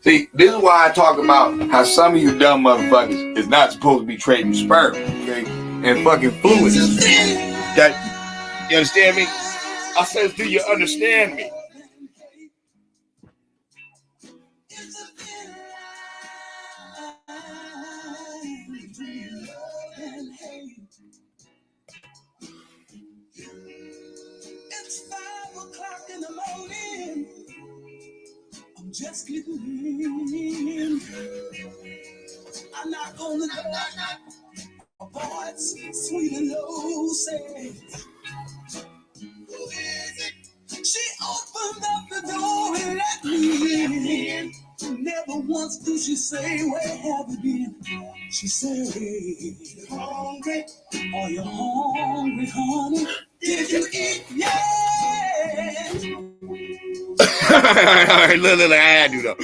See, this is why I talk about how some of you dumb motherfuckers is not supposed to be trading sperm, okay, and fucking fluids. That you understand me? I says, do you understand me? It's 5 o'clock in the morning. I'm just getting in. I'm not gonna go. My voice sweet and low say, who is it? She opened up the door and let me in. Never once did she say, where have you been? She said, you hungry? Are you hungry, honey? Did you eat? Yeah. Look, I do though.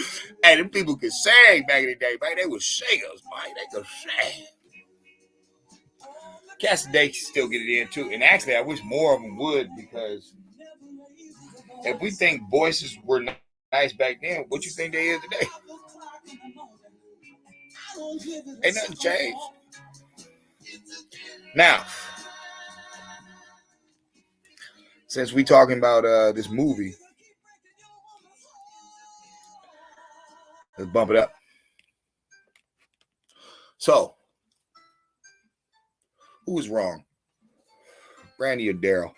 Hey, them people could sing back in the day, man. They were singers, man. They could sing. Cats today still get it in too. And actually, I wish more of them would, because if we think voices were nice back then, what you think they is today? Ain't nothing changed. Now, since we talking about this movie, let's bump it up. So, who was wrong? Brandy or Darrell?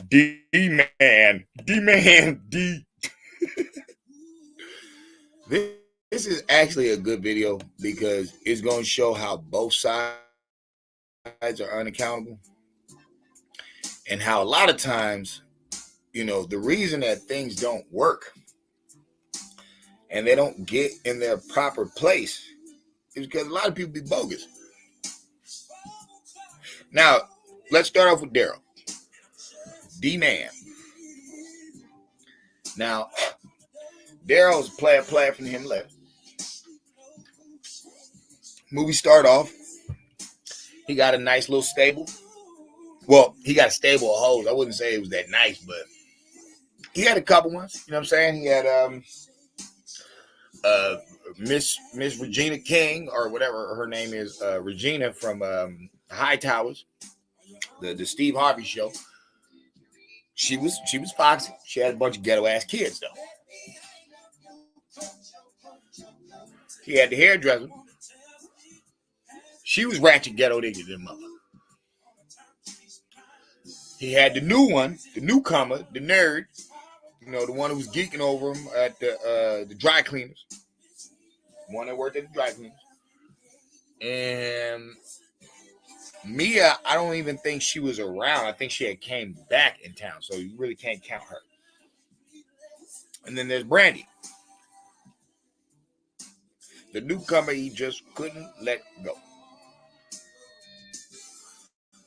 D-man. This is actually a good video because it's going to show how both sides are unaccountable, and how a lot of times, the reason that things don't work and they don't get in their proper place is because a lot of people be bogus. Now, let's start off with Darrell. D-man. Now, Darrell's player from him left. Movie start off. He got a nice little stable. Well, he got a stable of hoes. I wouldn't say it was that nice, but he had a couple ones. You know what I'm saying? He had Miss Regina King, or whatever her name is, Regina from High Towers, the Steve Harvey show. She was foxy. She had a bunch of ghetto ass kids though. He had the hairdresser. She was ratchet ghetto nigga than mother. He had the new one, the newcomer, the nerd. The one who was geeking over him at the dry cleaners. The one that worked at the dry cleaners. And Mia, I don't even think she was around. I think she had came back in town, so you really can't count her. And then there's Brandy. The newcomer he just couldn't let go.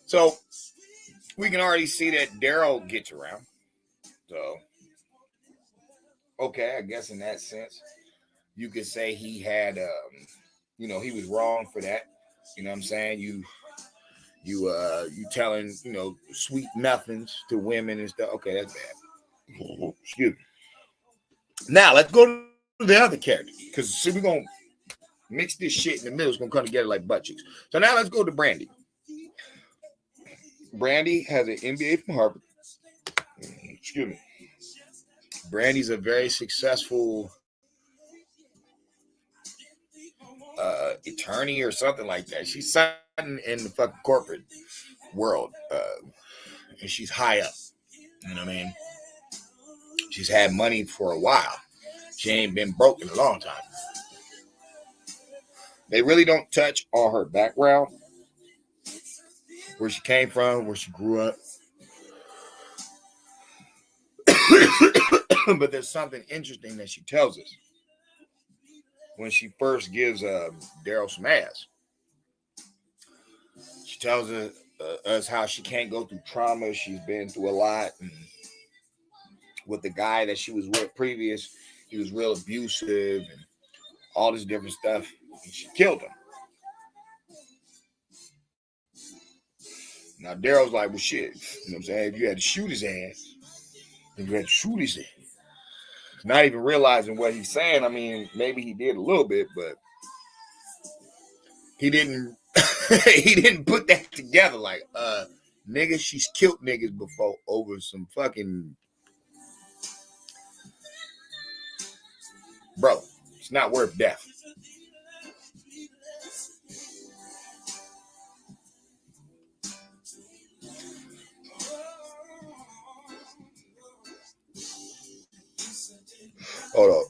So we can already see that Darrell gets around. So, okay, I guess in that sense, you could say he had, he was wrong for that. You know what I'm saying? You telling, sweet nothings to women and stuff. Okay, that's bad. Excuse me. Now let's go to the other character, because see, we're gonna mix this shit in the middle. It's gonna come together like butt cheeks. So now let's go to Brandy. Brandy has an MBA from Harvard. Excuse me. Brandy's a very successful attorney or something like that. She's something in the fucking corporate world, and she's high up. You know what I mean? She's had money for a while. She ain't been broke in a long time. They really don't touch on her background, where she came from, where she grew up. But there's something interesting that she tells us when she first gives Darrell some ass. She tells us how she can't go through trauma. She's been through a lot. And with the guy that she was with previous, he was real abusive and all this different stuff. And she killed him. Now, Darrell's like, well, shit. You know what I'm saying? If you had to shoot his ass, then you had to shoot his ass. not even realizing what he's saying. I mean, maybe he did a little bit, but he didn't. He didn't put that together. Like, nigga, she's killed niggas before over some fucking bro. It's not worth death. Hold on.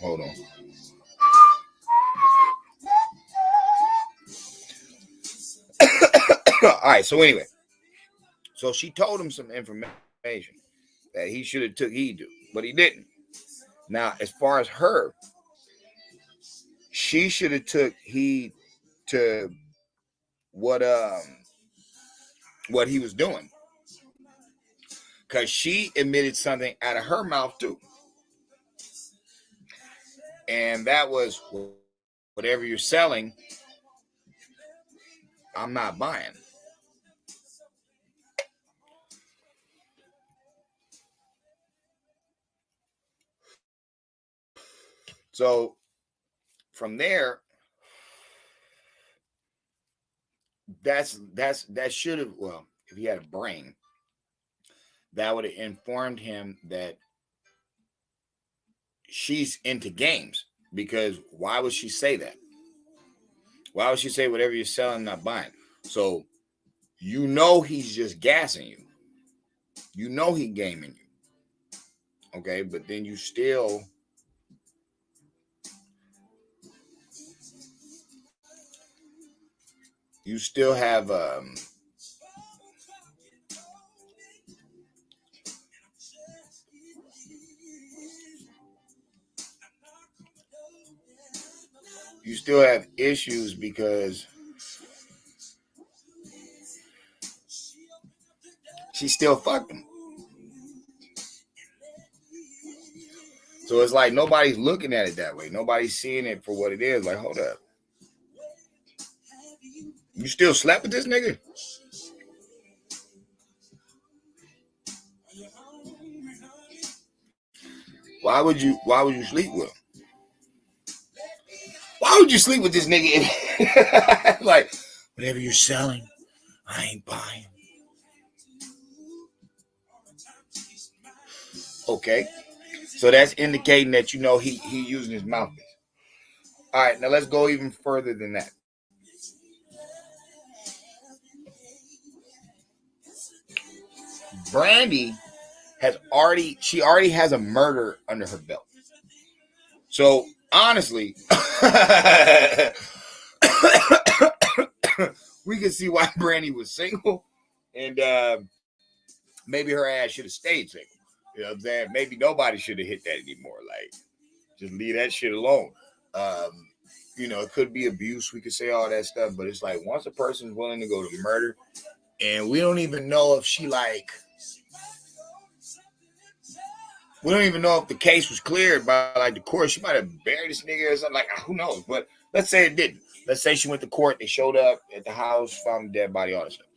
Hold on. All right. So anyway, so she told him some information that he should have took heed to, but he didn't. Now, as far as her, she should have took heed to what what he was doing, because she admitted something out of her mouth too, and that was whatever you're selling, I'm not buying. So from there, that should have, well, if he had a brain, that would have informed him that she's into games. Because why would she say that? Why would she say whatever you're selling, I'm not buying? So you know he's just gassing you. You know he gaming you. Okay, but then you still have issues because she still fucked him. So it's like nobody's looking at it that way. Nobody's seeing it for what it is. Like, hold up. You still slept with this nigga? Why would you sleep with him? Why would you sleep with this nigga? Like, whatever you're selling, I ain't buying. Okay. So that's indicating that you know he using his mouthpiece. All right, now let's go even further than that. Brandy she already has a murder under her belt. So honestly, we can see why Brandy was single, and maybe her ass should have stayed single. You know what I'm saying? Maybe nobody should have hit that anymore. Like, just leave that shit alone. It could be abuse. We could say all that stuff, but it's like once a person's willing to go to murder, and we don't even know if we don't even know if the case was cleared by like the court. She might have buried this nigga or something. Like, who knows? But let's say it didn't. Let's say she went to court. They showed up at the house, found a dead body, all that stuff.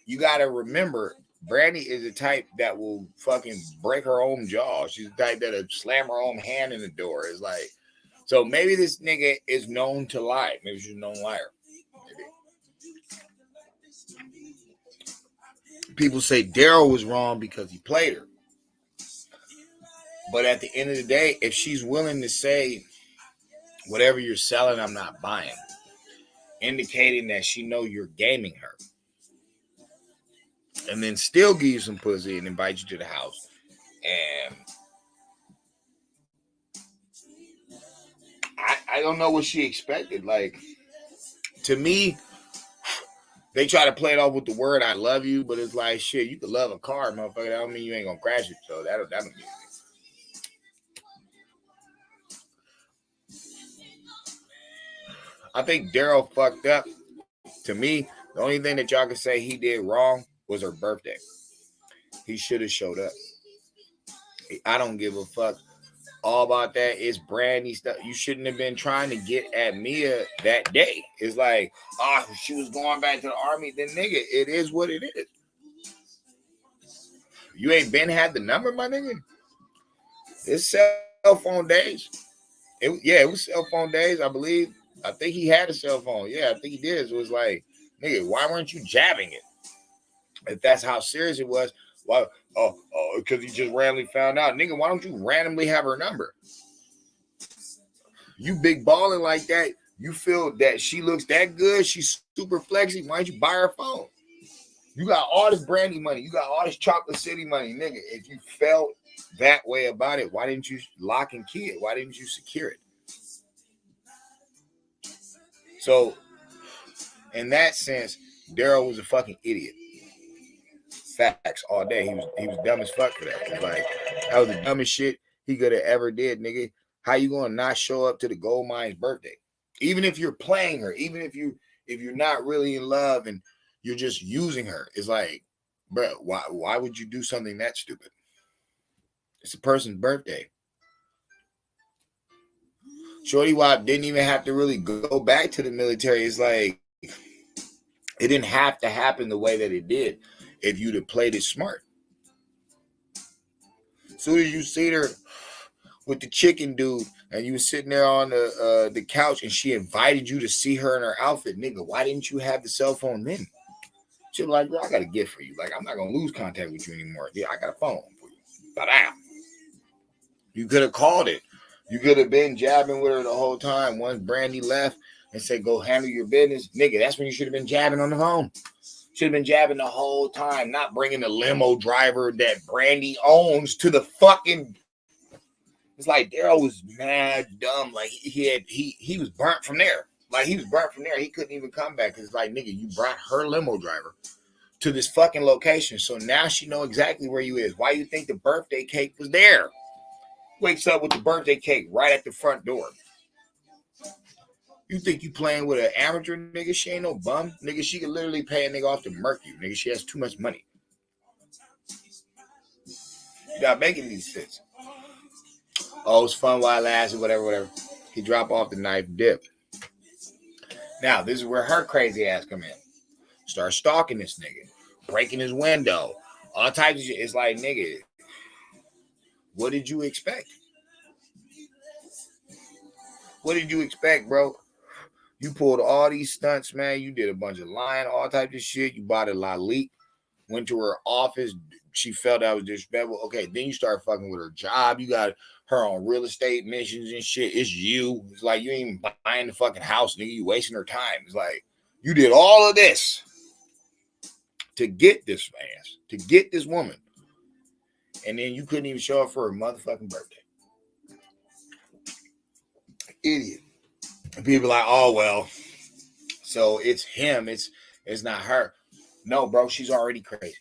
You got to remember, Brandy is the type that will fucking break her own jaw. She's the type that'll slam her own hand in the door. It's like, so maybe this nigga is known to lie. Maybe she's a known liar. Maybe. People say Daryl was wrong because he played her. But at the end of the day, if she's willing to say, whatever you're selling, I'm not buying, indicating that she know you're gaming her, and then still give you some pussy and invite you to the house, and I don't know what she expected. Like, to me, they try to play it off with the word "I love you," but it's like, shit, you could love a car, motherfucker. That don't mean you ain't gonna crash it. So that don't mean. I think Daryl fucked up. To me, the only thing that y'all can say he did wrong was her birthday. He should have showed up. I don't give a fuck all about that. It's Brandy stuff. You shouldn't have been trying to get at Mia that day. It's like, oh, she was going back to the army. Then nigga, it is what it is. You ain't been had the number, my nigga. It's cell phone days. It was cell phone days, I believe. I think he had a cell phone. Yeah, I think he did. So it was like, nigga, why weren't you jabbing it? If that's how serious it was, why? Because he just randomly found out, nigga. Why don't you randomly have her number? You big balling like that. You feel that she looks that good. She's super flexy. Why don't you buy her phone? You got all this Brandy money. You got all this Chocolate City money, nigga. If you felt that way about it, why didn't you lock and key it? Why didn't you secure it? So, in that sense, Daryl was a fucking idiot. Facts all day. He was dumb as fuck for that. It's like that was the dumbest shit he could have ever did, nigga. How you gonna not show up to the gold mine's birthday? Even if you're playing her, even if you're not really in love and you're just using her, it's like, bro, why would you do something that stupid? It's a person's birthday. Shorty Wop didn't even have to really go back to the military. It's like it didn't have to happen the way that it did if you'd have played it smart. As soon as you see her with the chicken dude and you were sitting there on the couch and she invited you to see her in her outfit, nigga, why didn't you have the cell phone then? She was like, bro, I got a gift for you. Like, I'm not going to lose contact with you anymore. Yeah, I got a phone for you. Ba-da. You could have called it. You could have been jabbing with her the whole time. Once Brandy left and said, go handle your business, nigga, that's when you should have been jabbing on the phone. Should have been jabbing the whole time, not bringing the limo driver that Brandy owns to the fucking. It's like Daryl was mad dumb. Like he was burnt from there. Like he was burnt from there. He couldn't even come back because it's like, nigga, you brought her limo driver to this fucking location. So now she know exactly where you is. Why you think the birthday cake was there? Wakes up with the birthday cake right at the front door. You think you playing with an amateur nigga? She ain't no bum. Nigga, she could literally pay a nigga off to murk you. Nigga, she has too much money. You're not making these sense. Oh, it's fun while it lasted, whatever. He drop off the knife, dip. Now, this is where her crazy ass come in. Start stalking this nigga. Breaking his window. All types of shit. It's like, nigga, what did you expect? What did you expect, bro? You pulled all these stunts, man. You did a bunch of lying, all types of shit. You bought a Lalique, went to her office. She felt that was disrespectful. Okay, then you start fucking with her job. You got her on real estate missions and shit. It's you. It's like you ain't even buying the fucking house, nigga. You wasting her time. It's like you did all of this to get this ass, to get this woman. And then you couldn't even show up for her motherfucking birthday. Idiot. And people like, oh, well, so it's him. It's not her. No, bro, she's already crazy.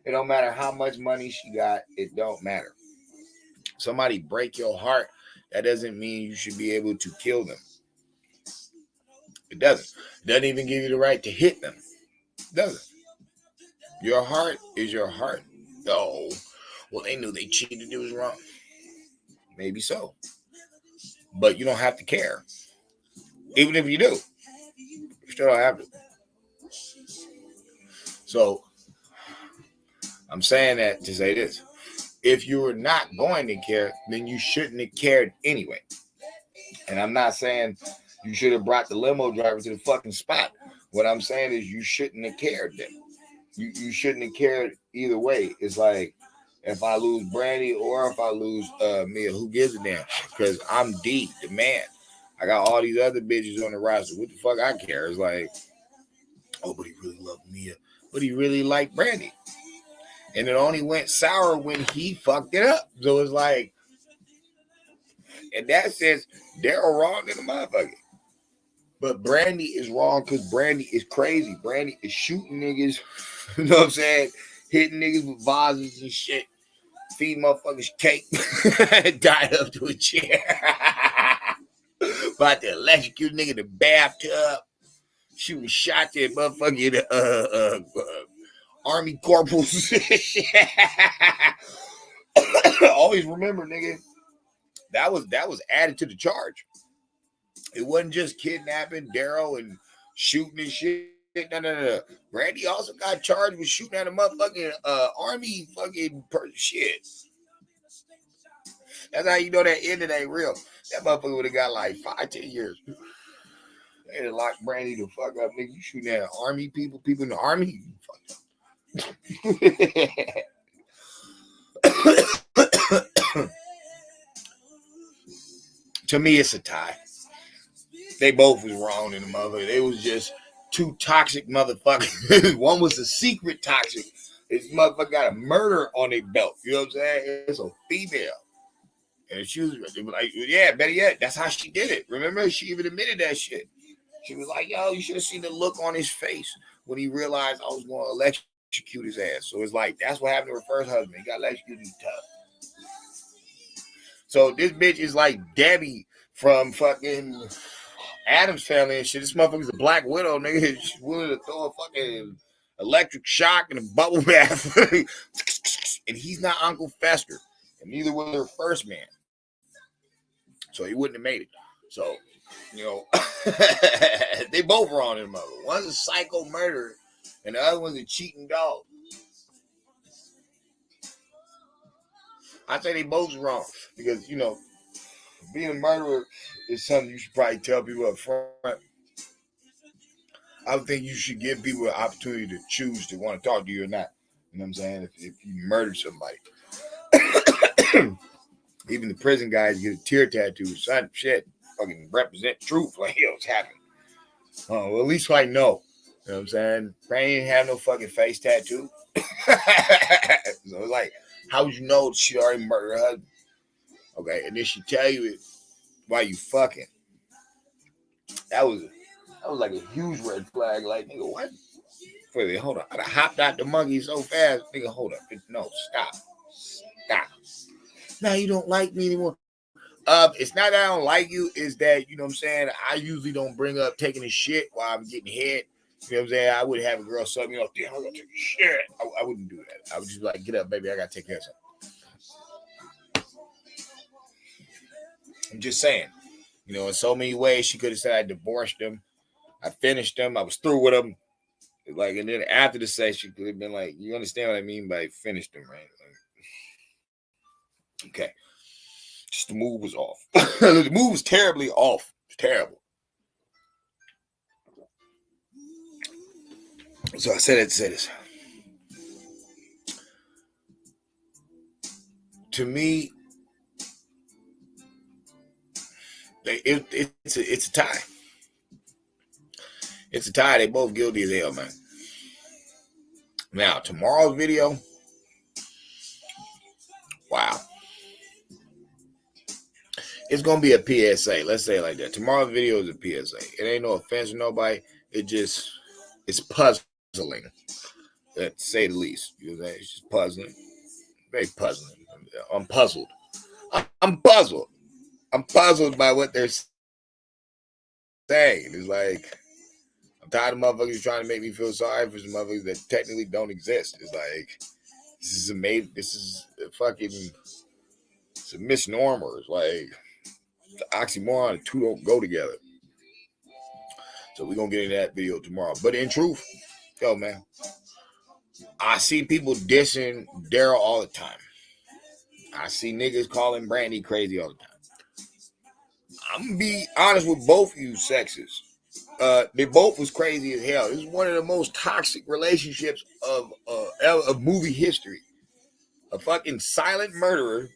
It don't matter how much money she got. It don't matter. Somebody break your heart. That doesn't mean you should be able to kill them. It doesn't. It doesn't even give you the right to hit them. It doesn't. Your heart is your heart. Oh, well, they knew they cheated. It was wrong. Maybe so. But you don't have to care. Even if you do. You still don't have to. So, I'm saying that to say this. If you were not going to care, then you shouldn't have cared anyway. And I'm not saying you should have brought the limo driver to the fucking spot. What I'm saying is you shouldn't have cared then. You shouldn't have cared either way. It's like, if I lose Brandy or if I lose Mia, who gives a damn? Because I'm D, the man. I got all these other bitches on the roster. What the fuck I care? It's like, oh, but he really loved Mia. But he really liked Brandy. And it only went sour when he fucked it up. So it's like, in that sense, Daryl wrong in the motherfucker. But Brandy is wrong because Brandy is crazy. Brandy is shooting niggas, you know what I'm saying? Hitting niggas with vases and shit. Feeding motherfuckers cake. Tied up to a chair. About to electrocute nigga in the bathtub. Shooting shots at motherfucking army corporals. Always remember, nigga, that was added to the charge. It wasn't just kidnapping Daryl and shooting and shit. No. Brandy also got charged with shooting at a motherfucking army shit. That's how you know that ending ain't real. That motherfucker would have got like 5, 10 years. They would lock Brandy the fuck up, nigga. You shooting at army people in the army. To me, it's a tie. They both was wrong in the mother. They was just two toxic motherfuckers. One was a secret toxic. This motherfucker got a murder on their belt. You know what I'm saying? It's a female. And she was like, yeah, better yet, that's how she did it. Remember, she even admitted that shit. She was like, yo, you should have seen the look on his face when he realized I was going to electrocute his ass. So it's like, that's what happened to her first husband. He got electrocuted in the tub. So this bitch is like Debbie from fucking Adam's family and shit. This motherfucker's a black widow, nigga. She's willing to throw a fucking electric shock and a bubble bath. And he's not Uncle Fester. And neither was her first man. So he wouldn't have made it. So, you know, they both wrong in the mother. One's a psycho murderer and the other one's a cheating dog. I say they both wrong because, you know, being a murderer is something you should probably tell people up front. I would think you should give people an opportunity to choose to want to talk to you or not. You know what I'm saying? If you murder somebody. Even the prison guys get a tear tattoo. Son, shit, fucking represent truth. Like, yo, it's happening. Well, at least I know. You know what I'm saying? Brandy didn't have no fucking face tattoo. So it's like, how would you know she already murdered her husband? Okay, and then she tell you it while you fucking. That was like a huge red flag. Like, nigga, what? Wait, hold on. I hopped out the monkey so fast. Nigga, hold up. No, stop. Now you don't like me anymore. It's not that I don't like you. Is that, you know what I'm saying? I usually don't bring up taking a shit while I'm getting head. You know what I'm saying? I would have a girl something, you know, damn, I'm gonna take a shit. I wouldn't do that. I would just be like, get up, baby. I gotta take care of something. I'm just saying. You know, in so many ways, she could have said I divorced him. I finished him. I was through with him. Like, and then after the sex, she could have been like, you understand what I mean by finished him, right? Like, okay. Just the move was off. The move was terribly off. It's terrible. So I said it to say this. To me, it's a tie. It's a tie. They both guilty as hell, man. Now, tomorrow's video, wow. It's going to be a PSA. Let's say it like that. Tomorrow's video is a PSA. It ain't no offense to nobody. It's puzzling, to say the least. You know, it's just puzzling. Very puzzling. I'm puzzled. I'm puzzled. I'm puzzled by what they're saying. It's like, I'm tired of motherfuckers trying to make me feel sorry for some motherfuckers that technically don't exist. It's like, this is a fucking, it's a misnomer. It's like, the oxymoron, the two don't go together. So we're going to get into that video tomorrow. But in truth, yo, man, I see people dissing Daryl all the time. I see niggas calling Brandy crazy all the time. I'm going to be honest with both of you sexes. They both was crazy as hell. This is one of the most toxic relationships of movie history. A fucking silent murderer.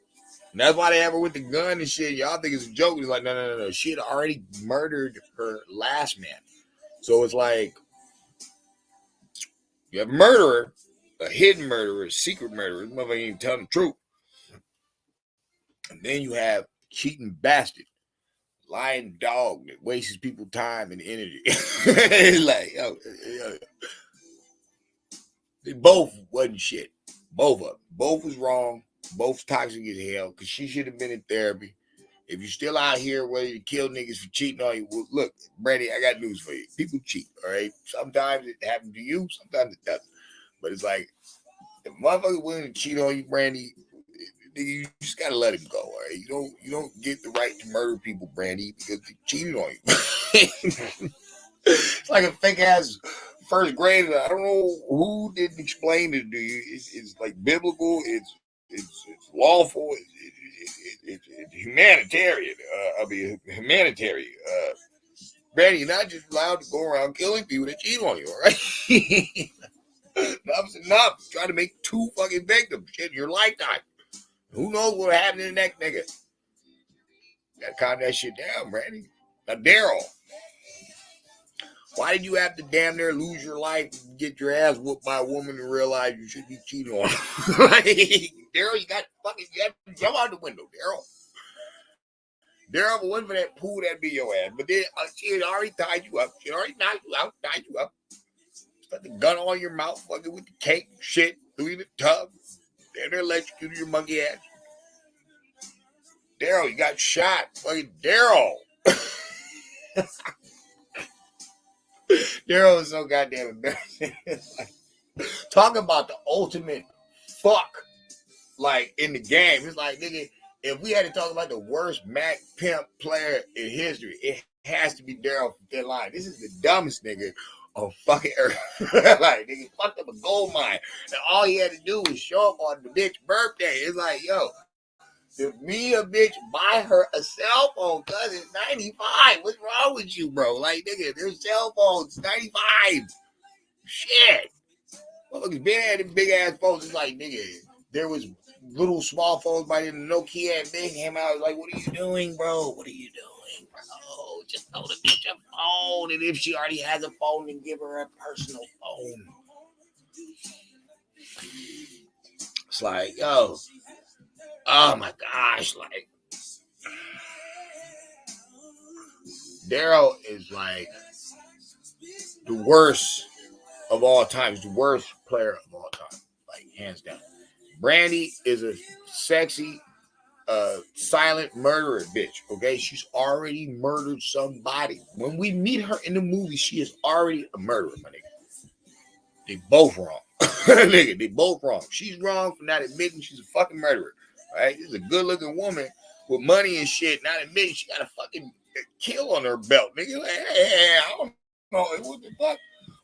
And that's why they have her with the gun and shit. Y'all think it's a joke. It's like, no. She had already murdered her last man. So it's like, you have a murderer, a hidden murderer, a secret murderer. This motherfucker ain't telling the truth. And then you have cheating bastard, lying dog that wastes people's time and energy. It's like, yo, they both wasn't shit. Both of them. Both was wrong. Both toxic as hell. Because she should have been in therapy. If you're still out here ready to kill niggas for cheating on you, well, look, Brandy, I got news for you. People cheat, all right? Sometimes it happens to you. Sometimes it doesn't. But it's like, if motherfucker willing to cheat on you, Brandy, nigga, you just gotta let him go. All right, you don't get the right to murder people, Brandy, because they cheated on you. It's like a fake ass first grader. I don't know who didn't explain it to you. It's like biblical. It's lawful. It's humanitarian. Humanitarian. Brandy, you're not just allowed to go around killing people that cheat on you, all right? Enough's enough. Trying to make 2 fucking victims in your lifetime. Who knows what'll happen to the next nigga? Gotta calm that shit down, Brandy. Now, Daryl, why did you have to damn near lose your life and get your ass whooped by a woman and realize you should be cheating on her? Like, Daryl, you got to jump out the window, Daryl. Daryl, if it wasn't for that pool, that'd be your ass. But then she had already tied you up. She had already knocked you out, tied you up. Put the gun on your mouth, fucking with the cake, shit, threw you in the tub. Then they electrocuted your monkey ass. Daryl, you got shot. Fucking Daryl. Daryl is so goddamn embarrassing. Talk about the ultimate fuck, like, in the game. It's like, nigga, if we had to talk about the worst Mac Pimp player in history, it has to be Daryl from Thin Line. This is the dumbest nigga on fucking earth. Like, nigga fucked up a gold mine. And all he had to do was show up on the bitch birthday. It's like, yo, if me a bitch buy her a cell phone, cuz it's 95. What's wrong with you, bro? Like, nigga, there's cell phones, 95. Shit. Motherfuckers been had them big ass phones. It's like, nigga, there was little small phones by the Nokia and big came out. Like, what are you doing, bro? What are you doing, bro? Just throw the bitch a phone. And if she already has a phone, then give her a personal phone. It's like, yo, oh my gosh, like, Daryl is like the worst of all time. He's the worst player of all time, like, hands down. Brandy is a sexy, silent murderer bitch. Okay, she's already murdered somebody. When we meet her in the movie, she is already a murderer, my nigga. They both wrong. Nigga, they both wrong. She's wrong for not admitting she's a fucking murderer. Right? This is a good-looking woman with money and shit, not admitting she got a fucking kill on her belt. Nigga, like, hey, I don't know. What the fuck?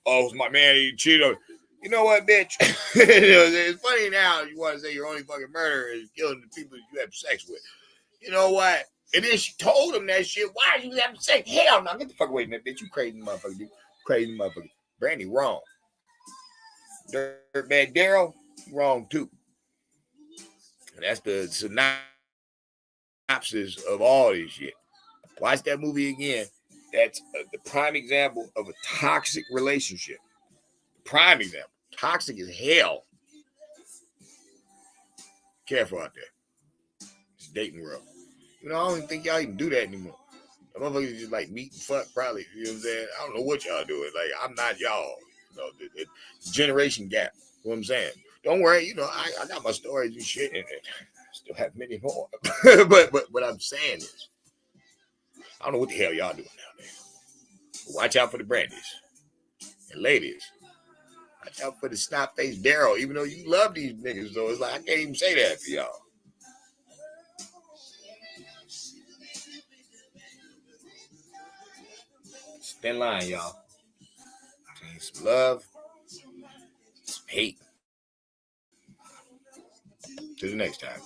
Oh, it's my man. He cheated on. You know what, bitch? It's funny now you want to say your only fucking murderer is killing the people you have sex with. You know what? And then she told him that shit. Why are you having sex? Hell no, get the fuck away from that bitch. You crazy motherfucker, dude. Crazy motherfucker. Brandy, wrong. Dirtbag Daryl, wrong too. And that's the synopsis of all this shit. Watch that movie again. That's the prime example of a toxic relationship. Prime example. Toxic as hell. Careful out there. It's dating world. You know, I don't even think y'all even do that anymore. The motherfuckers just like meet and fuck, probably. You know what I'm saying? I don't know what y'all doing. Like, I'm not y'all. You know, the generation gap. You know what I'm saying? Don't worry. You know, I got my stories and shit, and I still have many more. but what I'm saying is, I don't know what the hell y'all doing nowadays. But watch out for the Brandies and ladies. Watch out for the snot-faced Daryl. Even though you love these niggas, though, it's like I can't even say that for y'all. It's thin line, y'all. Some love, some hate. Till the next time.